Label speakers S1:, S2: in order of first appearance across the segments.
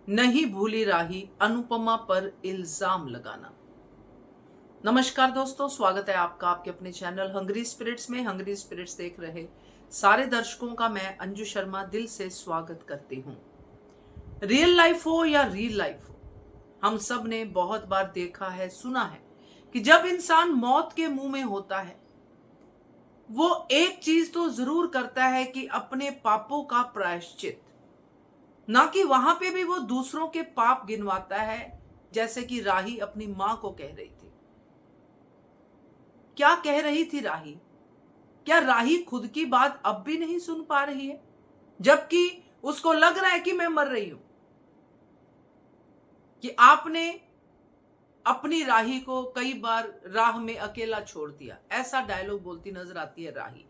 S1: नहीं भूली राही अनुपमा पर इल्जाम लगाना। नमस्कार दोस्तों, स्वागत है आपका आपके अपने चैनल हंग्री स्पिरिट्स में। हंग्री स्पिरिट्स देख रहे सारे दर्शकों का मैं अंजू शर्मा दिल से स्वागत करती हूँ। रियल लाइफ हो या रील लाइफ हो, हम सब ने बहुत बार देखा है, सुना है कि जब इंसान मौत के मुंह में होता है वो एक चीज तो जरूर करता है कि अपने पापों का प्रायश्चित, ना कि वहां पे भी वो दूसरों के पाप गिनवाता है, जैसे कि राही अपनी मां को कह रही थी। क्या कह रही थी राही? क्या राही खुद की बात अब भी नहीं सुन पा रही है, जबकि उसको लग रहा है कि मैं मर रही हूं? कि आपने अपनी राही को कई बार राह में अकेला छोड़ दिया, ऐसा डायलॉग बोलती नजर आती है राही।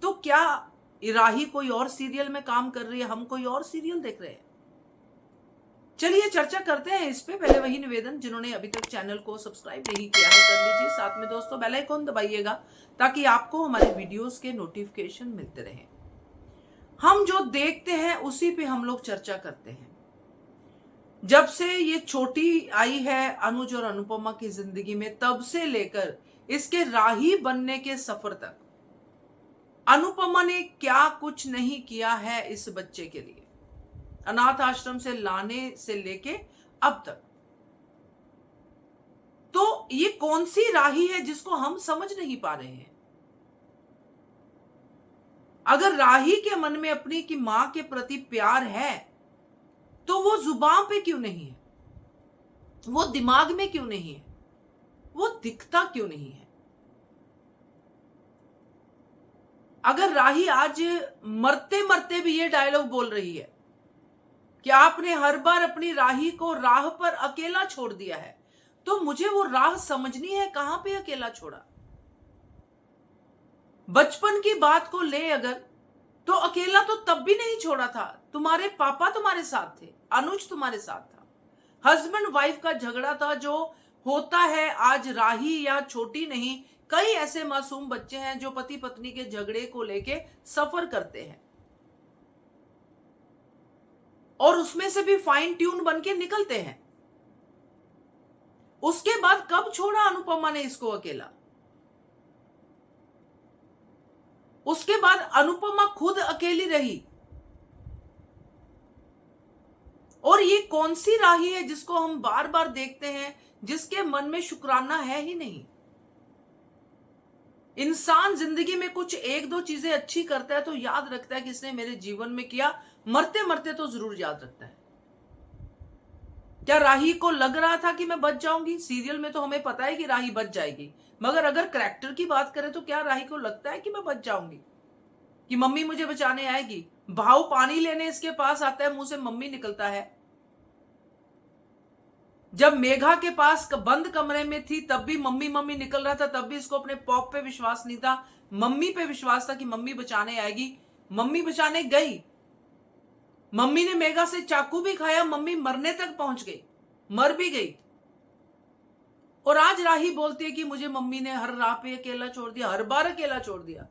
S1: तो क्या राही कोई और सीरियल में काम कर रही है, हम कोई और सीरियल देख रहे हैं? चलिए चर्चा करते हैं इस पे। पहले वही निवेदन, जिन्होंने अभी तक चैनल को सब्सक्राइब नहीं किया है कर लीजिए, साथ में दोस्तों बेल आइकन दबाइएगा ताकि आपको हमारे वीडियोस के नोटिफिकेशन मिलते रहें। हम जो देखते हैं उसी पे हम लोग चर्चा करते हैं। जब से ये छोटी आई है अनुज और अनुपमा की जिंदगी में, तब से लेकर इसके राही बनने के सफर तक अनुपमा ने क्या कुछ नहीं किया है इस बच्चे के लिए, अनाथ आश्रम से लाने से लेके अब तक। तो ये कौन सी राही है जिसको हम समझ नहीं पा रहे हैं? अगर राही के मन में अपनी की मां के प्रति प्यार है तो वो जुबान पे क्यों नहीं है, वो दिमाग में क्यों नहीं है, वो दिखता क्यों नहीं है? अगर राही आज मरते मरते भी ये डायलॉग बोल रही है कि आपने हर बार अपनी राही को राह पर अकेला छोड़ दिया है, तो मुझे वो राह समझनी है, कहां पे अकेला छोड़ा। बचपन की बात को ले अगर, तो अकेला तो तब भी नहीं छोड़ा था, तुम्हारे पापा तुम्हारे साथ थे, अनुज तुम्हारे साथ था, हस्बैंड वाइफ का झगड़ा था जो होता है। आज राही या छोटी नहीं, कई ऐसे मासूम बच्चे हैं जो पति पत्नी के झगड़े को लेके सफर करते हैं और उसमें से भी फाइन ट्यून बन के निकलते हैं। उसके बाद कब छोड़ा अनुपमा ने इसको अकेला? उसके बाद अनुपमा खुद अकेली रही। और ये कौन सी राही है जिसको हम बार बार देखते हैं, जिसके मन में शुक्राना है ही नहीं? इंसान जिंदगी में कुछ एक दो चीजें अच्छी करता है तो याद रखता है कि इसने मेरे जीवन में किया, मरते मरते तो जरूर याद रखता है। क्या राही को लग रहा था कि मैं बच जाऊंगी? सीरियल में तो हमें पता है कि राही बच जाएगी, मगर अगर कैरेक्टर की बात करें तो क्या राही को लगता है कि मैं बच जाऊंगी, कि मम्मी मुझे बचाने आएगी? भाव पानी लेने इसके पास आता है, मुंह से मम्मी निकलता है। जब मेघा के पास बंद कमरे में थी तब भी मम्मी मम्मी निकल रहा था, तब भी इसको अपने पॉप पे विश्वास नहीं था, मम्मी पे विश्वास था कि मम्मी बचाने आएगी। मम्मी बचाने गई, मम्मी ने मेघा से चाकू भी खाया, मम्मी मरने तक पहुंच गई, मर भी गई। और आज राही बोलती है कि मुझे मम्मी ने हर राह पे अकेला छोड़ दिया, हर बार अकेला छोड़ दिया।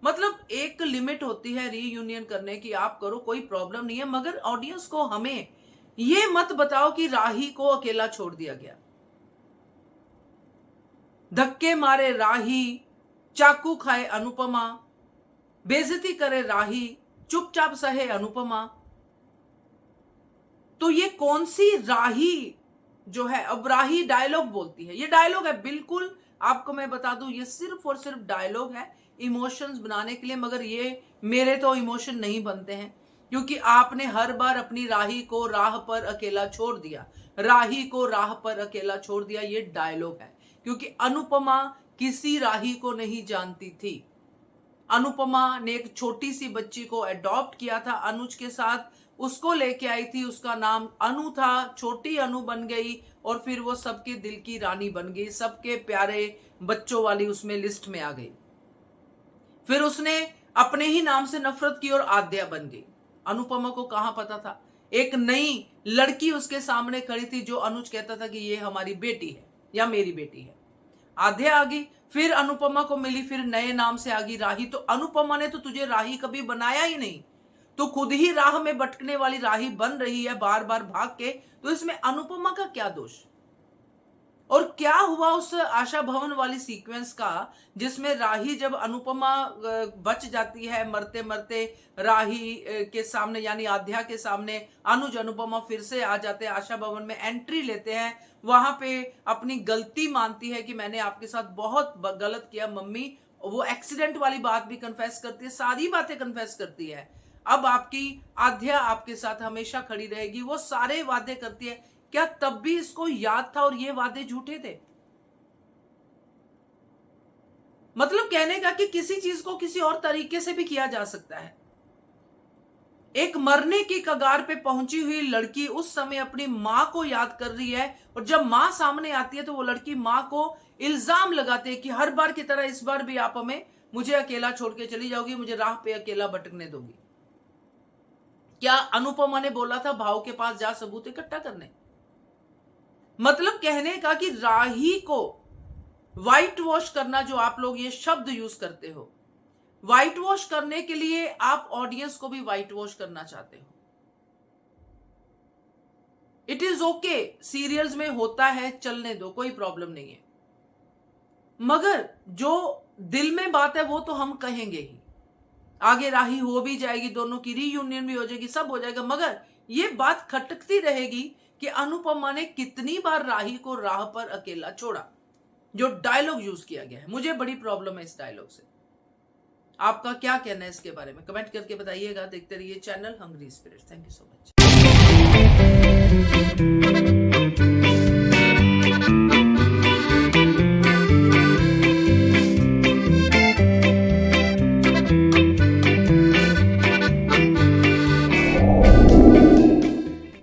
S1: मतलब एक लिमिट होती है रीयूनियन करने की, आप करो, कोई प्रॉब्लम नहीं है, मगर ऑडियंस को हमें ये मत बताओ कि राही को अकेला छोड़ दिया गया। धक्के मारे राही, चाकू खाए अनुपमा, बेइज्जती करे राही, चुपचाप सहे अनुपमा। तो ये कौन सी राही जो है? अब राही डायलॉग बोलती है, ये डायलॉग है, बिल्कुल आपको मैं बता दूं, ये सिर्फ और सिर्फ डायलॉग है इमोशंस बनाने के लिए, मगर ये मेरे तो इमोशन नहीं बनते हैं, क्योंकि आपने हर बार अपनी राही को राह पर अकेला छोड़ दिया, राही को राह पर अकेला छोड़ दिया, ये डायलॉग है। क्योंकि अनुपमा किसी राही को नहीं जानती थी। अनुपमा ने एक छोटी सी बच्ची को अडॉप्ट किया था अनुज के साथ, उसको लेके आई थी, उसका नाम अनु था, छोटी अनु बन गई और फिर वो सबके दिल की रानी बन गई, सबके प्यारे बच्चों वाली उसमें लिस्ट में आ गई। फिर उसने अपने ही नाम से नफरत की और आद्या बन गई। अनुपमा को कहां पता था, एक नई लड़की उसके सामने खड़ी थी जो अनुज कहता था कि ये हमारी बेटी है या मेरी बेटी है। आद्या आ गई, फिर अनुपमा को मिली, फिर नए नाम से आ गई राही। तो अनुपमा ने तो तुझे राही कभी बनाया ही नहीं, तो खुद ही राह में भटकने वाली राही बन रही है बार बार भाग के, तो इसमें अनुपमा का क्या दोष? और क्या हुआ उस आशा भवन वाली सीक्वेंस का, जिसमें राही जब अनुपमा बच जाती है मरते मरते, राही के सामने यानी आध्या के सामने अनुज अनुपमा फिर से आ जाते हैं, आशा भवन में एंट्री लेते हैं, वहां पे अपनी गलती मानती है कि मैंने आपके साथ बहुत गलत किया मम्मी, वो एक्सीडेंट वाली बात भी कन्फेस करती है, सारी बातें कन्फेस करती है। अब आपकी आध्या आपके साथ हमेशा खड़ी रहेगी, वो सारे वादे करती है। क्या तब भी इसको याद था और ये वादे झूठे थे? मतलब कहने का कि किसी चीज को किसी और तरीके से भी किया जा सकता है। एक मरने की कगार पे पहुंची हुई लड़की उस समय अपनी मां को याद कर रही है, और जब मां सामने आती है तो वो लड़की मां को इल्जाम लगाते हैं कि हर बार की तरह इस बार भी आप हमें, मुझे अकेला छोड़ के चली जाओगी, मुझे राह पे अकेला भटकने दोगी। क्या अनुपमा ने बोला था भाव के पास जा सबूत इकट्ठा करने? मतलब कहने का कि राही को व्हाइट वॉश करना, जो आप लोग ये शब्द यूज करते हो, व्हाइट वॉश करने के लिए आप ऑडियंस को भी व्हाइट वॉश करना चाहते हो। इट इज ओके, सीरियल्स में होता है, चलने दो, कोई प्रॉब्लम नहीं है। मगर जो दिल में बात है वो तो हम कहेंगे ही। आगे राही हो भी जाएगी, दोनों की रीयूनियन भी हो जाएगी, सब हो जाएगा, मगर ये बात खटकती रहेगी कि अनुपमा ने कितनी बार राही को राह पर अकेला छोड़ा। जो डायलॉग यूज किया गया है, मुझे बड़ी प्रॉब्लम है इस डायलॉग से। आपका क्या कहना है इसके बारे में? कमेंट करके बताइएगा। देखते रहिए channel hungry spirit. Thank you so much.